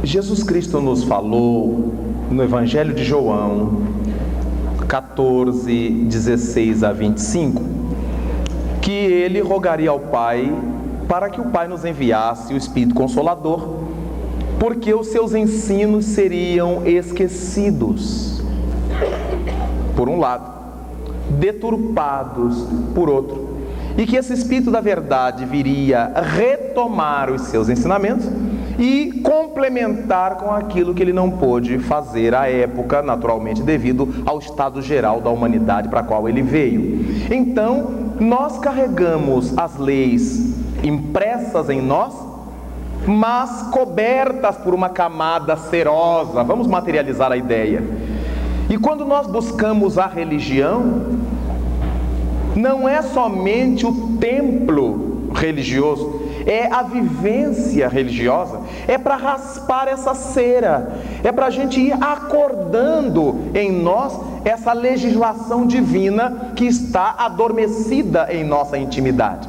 Jesus Cristo nos falou no Evangelho de João 14, 16 a 25, que Ele rogaria ao Pai para que o Pai nos enviasse o Espírito Consolador, porque os seus ensinos seriam esquecidos, por um lado, deturpados por outro, e que esse Espírito da verdade viria retomar os seus ensinamentos e complementar com aquilo que ele não pôde fazer à época, naturalmente devido ao estado geral da humanidade para a qual ele veio. Então, nós carregamos as leis impressas em nós, mas cobertas por uma camada cerosa. Vamos materializar a ideia. E quando nós buscamos a religião, não é somente o templo religioso, é a vivência religiosa, é para raspar essa cera, é para a gente ir acordando em nós essa legislação divina que está adormecida em nossa intimidade.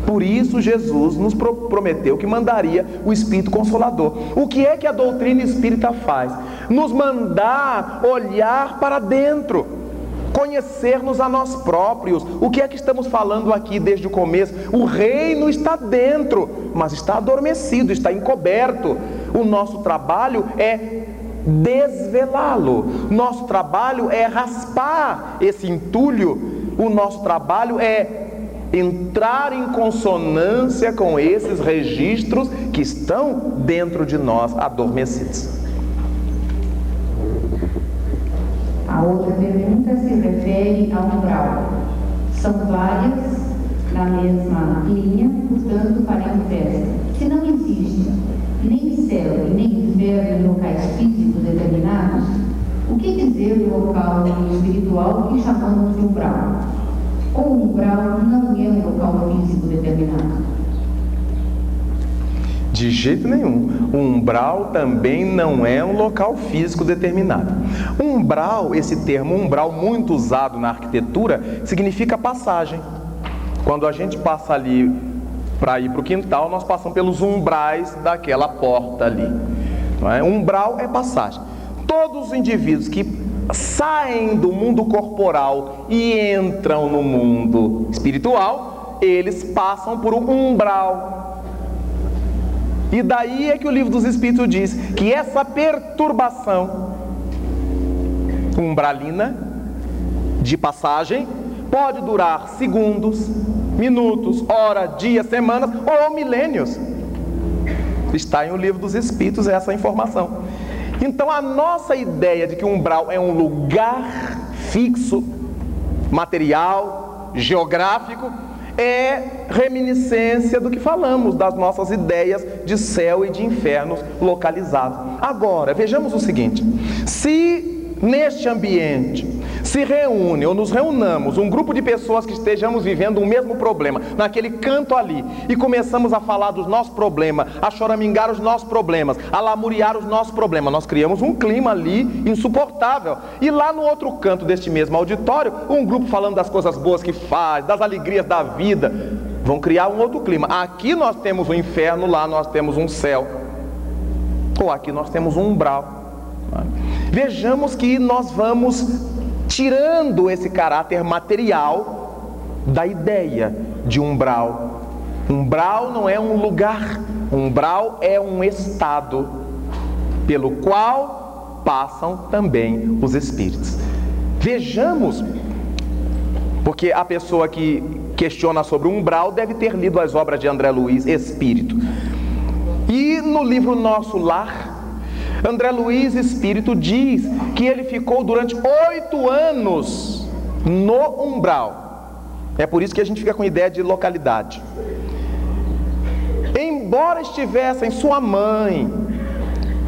Por isso Jesus nos prometeu que mandaria o Espírito Consolador. O que é que a doutrina espírita faz? Nos mandar olhar para dentro, conhecer-nos a nós próprios. O que é que estamos falando aqui desde o começo? O reino está dentro, mas está adormecido, está encoberto. O nosso trabalho é desvelá-lo. Nosso trabalho é raspar esse entulho. O nosso trabalho é entrar em consonância com esses registros que estão dentro de nós adormecidos. A outra pergunta se refere ao umbral. São várias na mesma linha, portanto faremos esta. Se não existe nem céu e nem inferno em locais físicos determinados, o que dizer do local espiritual que chamamos de umbral? Ou o umbral não é um local físico determinado? De jeito nenhum. O umbral também não é um local físico determinado. Umbral, esse termo umbral muito usado na arquitetura, significa passagem. Quando a gente passa ali para ir para o quintal, nós passamos pelos umbrais daquela porta ali. Não é? Umbral é passagem. Todos os indivíduos que saem do mundo corporal e entram no mundo espiritual, eles passam por um umbral. E daí é que o Livro dos Espíritos diz que essa perturbação umbralina de passagem pode durar segundos, minutos, horas, dias, semanas ou milênios. Está em o Livro dos Espíritos essa informação. Então a nossa ideia de que o umbral é um lugar fixo, material, geográfico, é reminiscência do que falamos, das nossas ideias de céu e de infernos localizados. Agora, vejamos o seguinte: se neste ambiente se reúne ou nos reunamos um grupo de pessoas que estejamos vivendo o mesmo problema, naquele canto ali, e começamos a falar dos nossos problemas, a choramingar os nossos problemas, a lamuriar os nossos problemas, nós criamos um clima ali insuportável. E lá no outro canto deste mesmo auditório, um grupo falando das coisas boas que faz, das alegrias da vida, vão criar um outro clima. Aqui nós temos um inferno, lá nós temos um céu, ou aqui nós temos um umbral. Vejamos que nós vamos tirando esse caráter material da ideia de umbral. Umbral não é um lugar, umbral é um estado pelo qual passam também os espíritos. Vejamos, porque a pessoa que questiona sobre o umbral deve ter lido as obras de André Luiz, Espírito. E no livro Nosso Lar, André Luiz Espírito diz que ele ficou durante 8 anos no umbral. É por isso que a gente fica com ideia de localidade. Embora estivessem sua mãe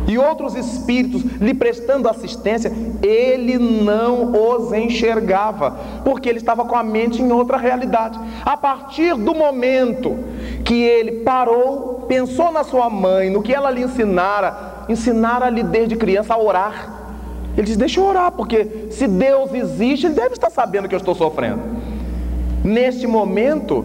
e outros espíritos lhe prestando assistência, ele não os enxergava, porque ele estava com a mente em outra realidade. A partir do momento que ele parou, pensou na sua mãe, no que ela lhe ensinara-lhe desde criança a orar. Ele diz: deixa eu orar, porque se Deus existe, Ele deve estar sabendo que eu estou sofrendo. Neste momento,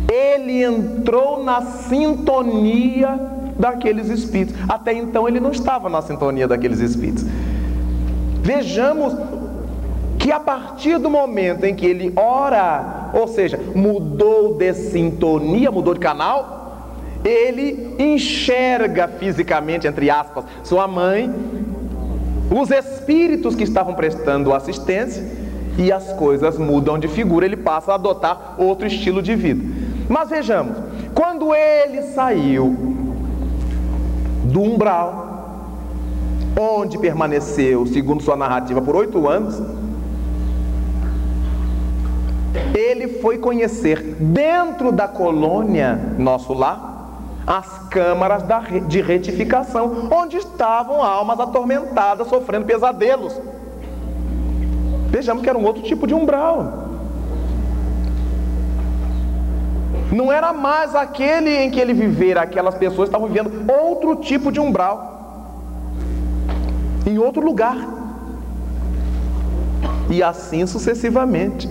ele entrou na sintonia daqueles espíritos. Até então ele não estava na sintonia daqueles espíritos. Vejamos que a partir do momento em que ele ora, ou seja, mudou de sintonia, mudou de canal, ele enxerga fisicamente, entre aspas, sua mãe, os espíritos que estavam prestando assistência, e as coisas mudam de figura, ele passa a adotar outro estilo de vida. Mas vejamos, quando ele saiu do umbral, onde permaneceu, segundo sua narrativa, por 8 anos, ele foi conhecer dentro da colônia Nosso Lar as câmaras de retificação, onde estavam almas atormentadas, sofrendo pesadelos. Vejamos que era um outro tipo de umbral. Não era mais aquele em que ele vivera, aquelas pessoas estavam vivendo outro tipo de umbral, em outro lugar, e assim sucessivamente.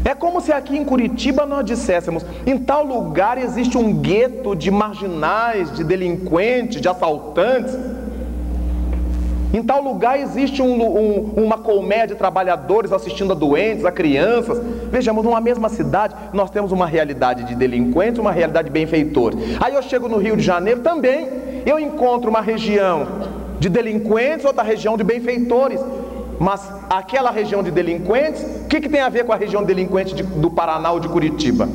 É como se aqui em Curitiba nós disséssemos: em tal lugar existe um gueto de marginais, de delinquentes, de assaltantes. Em tal lugar existe uma colmeia de trabalhadores assistindo a doentes, a crianças. Vejamos, numa mesma cidade nós temos uma realidade de delinquentes, uma realidade de benfeitores. Aí eu chego no Rio de Janeiro também, eu encontro uma região de delinquentes, outra região de benfeitores. Mas aquela região de delinquentes, o que tem a ver com a região delinquente do Paraná ou de Curitiba?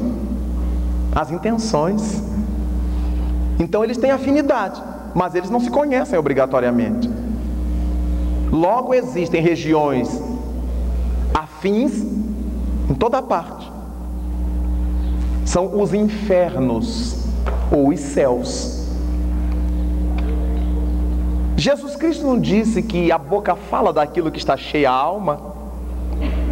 As intenções. Então eles têm afinidade, mas eles não se conhecem obrigatoriamente. Logo existem regiões afins em toda parte. São os infernos ou os céus. Jesus Cristo não disse que a boca fala daquilo que está cheia a alma?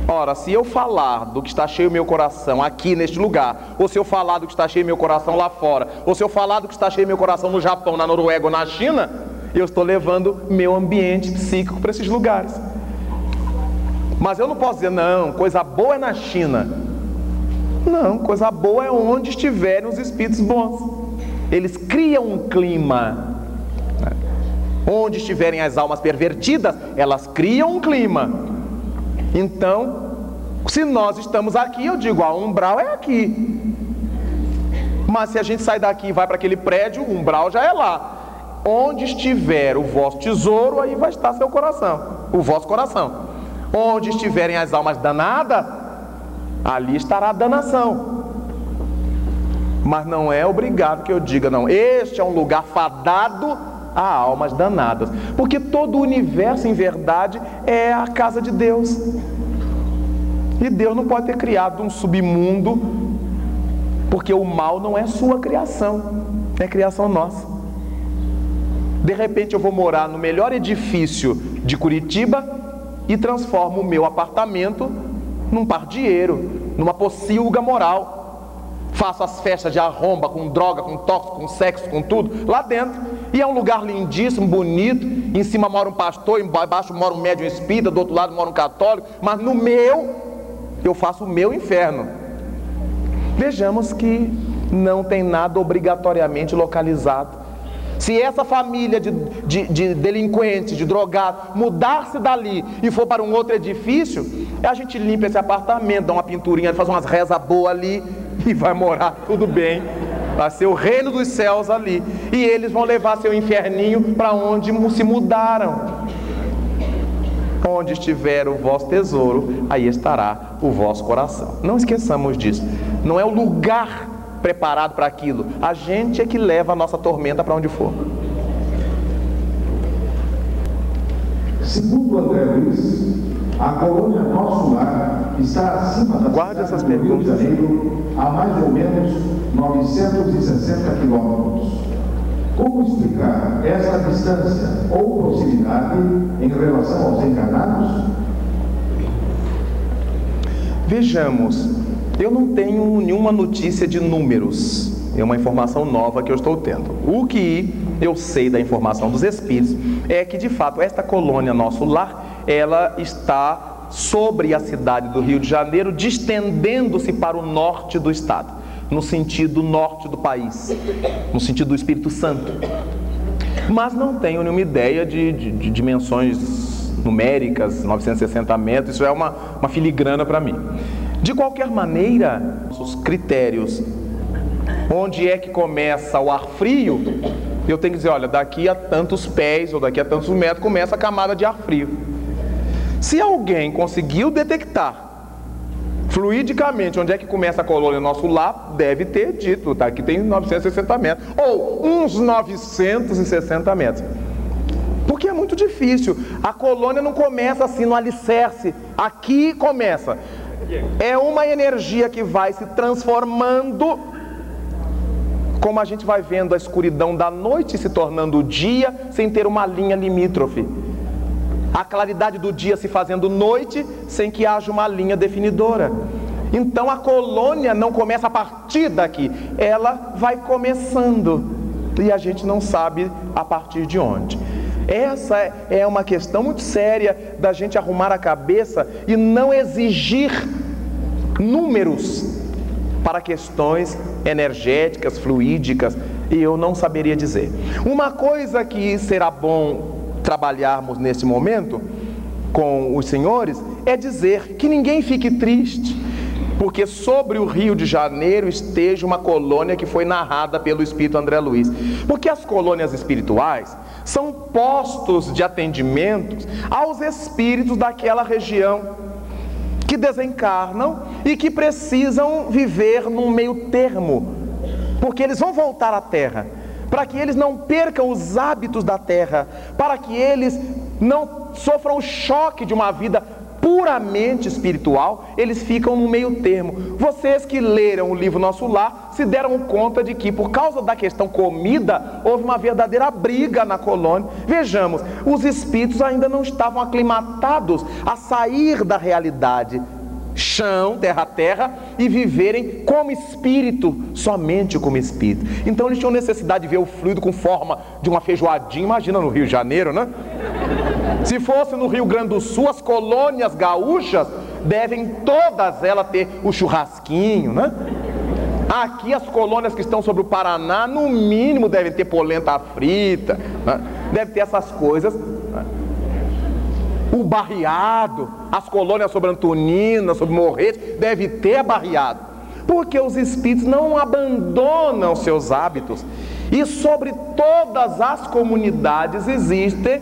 Ora, se eu falar do que está cheio o meu coração aqui neste lugar, ou se eu falar do que está cheio o meu coração lá fora, ou se eu falar do que está cheio o meu coração no Japão, na Noruega ou na China, eu estou levando meu ambiente psíquico para esses lugares. Mas eu não posso dizer: não, coisa boa é na China. Não, coisa boa é onde estiverem os espíritos bons. Eles criam um clima. Onde estiverem as almas pervertidas, elas criam um clima. Então, se nós estamos aqui, eu digo: a umbral é aqui. Mas se a gente sai daqui e vai para aquele prédio, o umbral já é lá. Onde estiver o vosso tesouro, aí vai estar seu coração, o vosso coração. Onde estiverem as almas danadas, ali estará a danação. Mas não é obrigado que eu diga: não, este é um lugar fadado a almas danadas, porque todo o universo em verdade é a casa de Deus, e Deus não pode ter criado um submundo, porque o mal não é sua criação, é criação nossa. De repente eu vou morar no melhor edifício de Curitiba e transformo o meu apartamento num pardieiro, numa pocilga moral. Faço as festas de arromba, com droga, com tóxico, com sexo, com tudo, lá dentro. E é um lugar lindíssimo, bonito. Em cima mora um pastor, embaixo mora um médium espírita, do outro lado mora um católico. Mas no meu, eu faço o meu inferno. Vejamos que não tem nada obrigatoriamente localizado. Se essa família de delinquentes, de drogados, mudar-se dali e for para um outro edifício, a gente limpa esse apartamento, dá uma pinturinha, faz umas rezas boas ali e vai morar tudo bem. Vai ser o reino dos céus ali. E eles vão levar seu inferninho para onde se mudaram. Onde estiver o vosso tesouro, aí estará o vosso coração. Não esqueçamos disso. Não é o lugar preparado para aquilo. A gente é que leva a nossa tormenta para onde for. Segundo André Luiz, a colônia Nosso Lar está acima da Guarde cidade essas do Rio de perguntas. Janeiro, a mais ou menos 960 quilômetros. Como explicar essa distância ou proximidade em relação aos encarnados? Vejamos, eu não tenho nenhuma notícia de números, é uma informação nova que eu estou tendo. O que eu sei da informação dos espíritos é que, de fato, esta colônia Nosso Lar, ela está sobre a cidade do Rio de Janeiro, distendendo-se para o norte do estado. no sentido norte do país, no sentido do Espírito Santo. Mas não tenho nenhuma ideia de dimensões numéricas, 960 metros, isso é uma filigrana para mim. De qualquer maneira, os critérios, onde é que começa o ar frio, eu tenho que dizer, olha, daqui a tantos pés ou daqui a tantos metros começa a camada de ar frio. Se alguém conseguiu detectar fluidicamente onde é que começa a colônia nosso lar, deve ter dito, tá? Aqui tem 960 metros, ou uns 960 metros. Porque é muito difícil, a colônia não começa assim no alicerce, aqui começa. É uma energia que vai se transformando, como a gente vai vendo a escuridão da noite se tornando o dia, sem ter uma linha limítrofe. A claridade do dia se fazendo noite, sem que haja uma linha definidora. Então a colônia não começa a partir daqui, ela vai começando, e a gente não sabe a partir de onde. Essa é uma questão muito séria da gente arrumar a cabeça e não exigir números para questões energéticas, fluídicas, e eu não saberia dizer. Uma coisa que será bom trabalharmos nesse momento com os senhores é dizer que ninguém fique triste porque sobre o Rio de Janeiro esteja uma colônia que foi narrada pelo Espírito André Luiz, porque as colônias espirituais são postos de atendimentos aos espíritos daquela região que desencarnam e que precisam viver num meio termo, porque eles vão voltar à Terra, para que eles não percam os hábitos da Terra, para que eles não sofram o choque de uma vida puramente espiritual, eles ficam no meio termo. Vocês que leram o livro Nosso Lar se deram conta de que, por causa da questão comida, houve uma verdadeira briga na colônia. Vejamos, os espíritos ainda não estavam aclimatados a sair da realidade chão, terra, e viverem como espírito, somente como espírito. Então eles tinham necessidade de ver o fluido com forma de uma feijoadinha. Imagina no Rio de Janeiro, né? Se fosse no Rio Grande do Sul, as colônias gaúchas devem todas elas ter o churrasquinho, né? Aqui as colônias que estão sobre o Paraná, no mínimo devem ter polenta frita, né? Deve ter essas coisas, né? O barreado, as colônias sobre Antonina, sobre Morretes, deve ter barreado, porque os espíritos não abandonam seus hábitos, e sobre todas as comunidades existe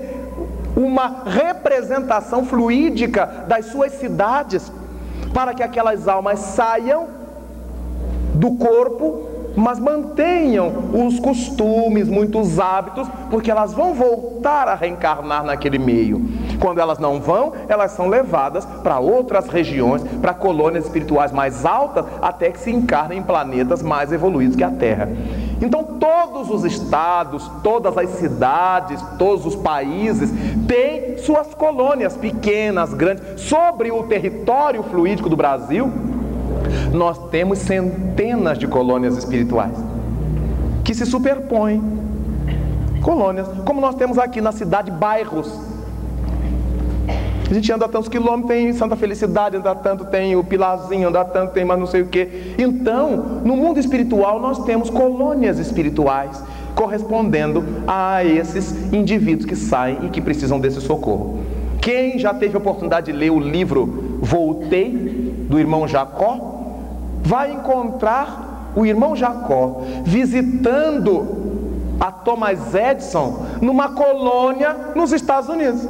uma representação fluídica das suas cidades, para que aquelas almas saiam do corpo, mas mantenham os costumes, muitos hábitos, porque elas vão voltar a reencarnar naquele meio. Quando elas não vão, elas são levadas para outras regiões, para colônias espirituais mais altas, até que se encarnem em planetas mais evoluídos que a Terra. Então todos os estados, todas as cidades, todos os países têm suas colônias, pequenas, grandes. Sobre o território fluídico do Brasil, nós temos centenas de colônias espirituais que se superpõem. Colônias, como nós temos aqui na cidade, bairros. A gente anda tantos quilômetros, tem Santa Felicidade, anda tanto, tem o Pilarzinho, anda tanto, tem mais não sei o que. Então, no mundo espiritual, nós temos colônias espirituais correspondendo a esses indivíduos que saem e que precisam desse socorro. Quem já teve a oportunidade de ler o livro Voltei, do irmão Jacó, vai encontrar o irmão Jacó visitando a Thomas Edison numa colônia nos Estados Unidos.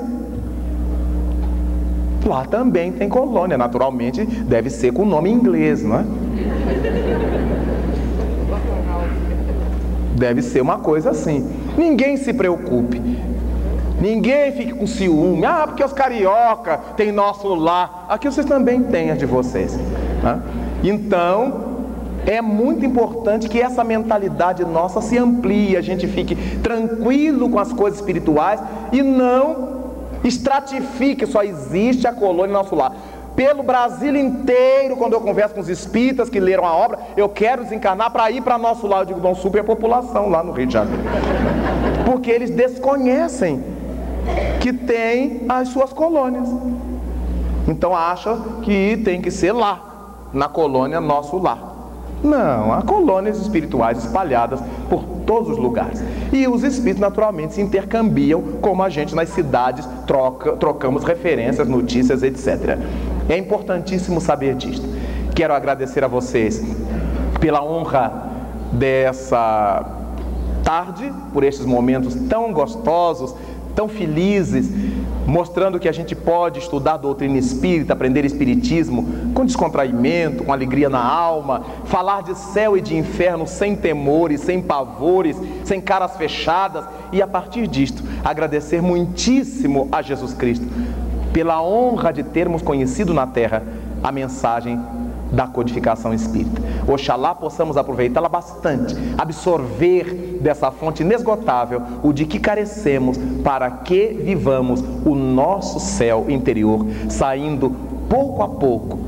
Lá também tem colônia, naturalmente deve ser com nome em inglês, não é? Deve ser uma coisa assim. Ninguém se preocupe, ninguém fique com ciúme. Ah, porque os carioca têm nosso lar. Aqui vocês também têm as de vocês, né? Então é muito importante que essa mentalidade nossa se amplie, a gente fique tranquilo com as coisas espirituais e não estratifique, só existe a colônia Nosso Lar. Pelo Brasil inteiro, quando eu converso com os espíritas que leram a obra, eu quero desencarnar para ir para Nosso Lar. Eu digo, não, super população lá no Rio de Janeiro, porque eles desconhecem que tem as suas colônias, então acham que tem que ser lá, na colônia Nosso Lar. Não, há colônias espirituais espalhadas por todos os lugares. E os espíritos naturalmente se intercambiam, como a gente nas cidades trocamos referências, notícias, etc. É importantíssimo saber disto. Quero agradecer a vocês pela honra dessa tarde, por estes momentos tão gostosos, tão felizes, mostrando que a gente pode estudar doutrina espírita, aprender espiritismo com descontraimento, com alegria na alma, falar de céu e de inferno sem temores, sem pavores, sem caras fechadas, e a partir disto agradecer muitíssimo a Jesus Cristo pela honra de termos conhecido na terra a mensagem da codificação espírita. Oxalá possamos aproveitá-la bastante, absorver dessa fonte inesgotável o de que carecemos para que vivamos o nosso céu interior, saindo pouco a pouco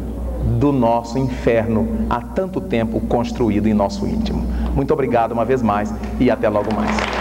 do nosso inferno há tanto tempo construído em nosso íntimo. Muito obrigado uma vez mais e até logo mais.